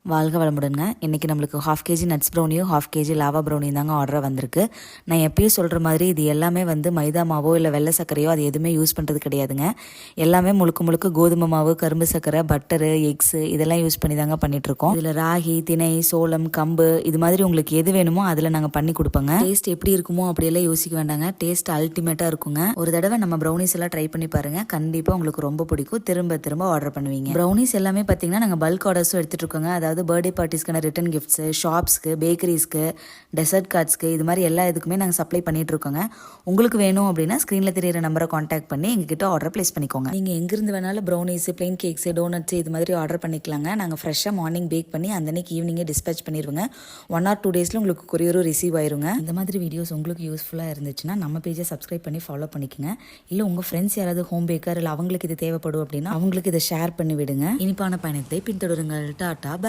வாழ்க வளமுடனுங்க. இன்றைக்கி நம்மளுக்கு 1/2 kg நட்ஸ் ப்ரௌனியும் 1/2 kg லாவா ப்ரௌனியும் தாங்க ஆர்டராக வந்திருக்கு. நான் எப்பயும் சொல்கிற மாதிரி இது எல்லாமே மைதா மாவோ இல்லை வெள்ளை சர்க்கரையோ அது எதுவுமே யூஸ் பண்ணுறது கிடையாதுங்க. எல்லாமே முழுக்க முழுக்க கோதுமை மாவு, கரும்பு சர்க்கரை, பட்டரு, எக்ஸு இதெல்லாம் யூஸ் பண்ணி தாங்க பண்ணிகிட்ருக்கோம். இதில் ராகி, திணை, சோளம், கம்பு இது மாதிரி உங்களுக்கு எது வேணுமோ அதில் நாங்கள் பண்ணி கொடுப்போங்க. டேஸ்ட் எப்படி இருக்குமோ அப்படியெல்லாம் யோசிக்க வேண்டாங்க. டேஸ்ட் அல்டிமேட்டாக இருக்குங்க. ஒரு தடவை நம்ம ப்ரௌனிஸ் எல்லாம் ட்ரை பண்ணி பாருங்கள். கண்டிப்பாக உங்களுக்கு ரொம்ப பிடிக்கும். திரும்ப திரும்ப ஆர்டர் பண்ணுவீங்க. ப்ரௌனிஸ் எல்லாமே பார்த்தீங்கன்னா நாங்கள் பல்க் ஆர்டர்ஸும் எடுத்துகிட்டு இருக்கோங்க. அதாவது பர்த்டே பார்ட்டிஸ்க்கான ரிட்டன் கிஃப்ட்ஸு, ஷாப்ஸ்க்கு, பேக்கரிஸ்க்கு, டெசர்ட் கார்ட்ஸ்க்கு இது மாதிரி எல்லா இதுக்குமே நாங்கள் சப்ளை பண்ணிட்டு இருக்கோங்க. உங்களுக்கு வேணும் அப்படின்னா ஸ்க்ரீனில் தெரியிற நம்பரை காண்டாக்ட் பண்ணி எங்ககிட்ட ஆர்டர் ப்ளேஸ் பண்ணிக்கோங்க. நீங்கள் எங்கிருந்து வேணாலும் ப்ரௌனிஸ், பிளெயின் கேக்ஸு, டோனட்ஸ் இது மாதிரி ஆர்டர் பண்ணிக்கலாங்க. நாங்கள் ஃப்ரெஷ்ஷாக மார்னிங் பேக் பண்ணி அந்த அன்னைக்கு ஈவினிங்கே டிஸ்பேச் பண்ணிடுவோங்க. 1 or 2 டேஸில் உங்களுக்கு கொரியரும் ரிசீவ் ஆயிருங்க. இந்த மாதிரி வீடியோஸ் உங்களுக்கு யூஸ்ஃபுல்லாக இருந்துச்சுன்னா நம்ம பேஜை சப்ஸ்கிரைப் பண்ணி ஃபாலோ பண்ணிக்கோங்க. இல்லை உங்கள் ஃப்ரெண்ட்ஸ் யாராவது ஹோம் பேக்கர் இல்லை அவங்களுக்கு இது தேவைப்படும் அப்படின்னா அவங்களுக்கு இதை ஷேர் பண்ணி விடுங்க. இனிப்பான பயணத்தை பின்தொடருங்கள். Tata bye.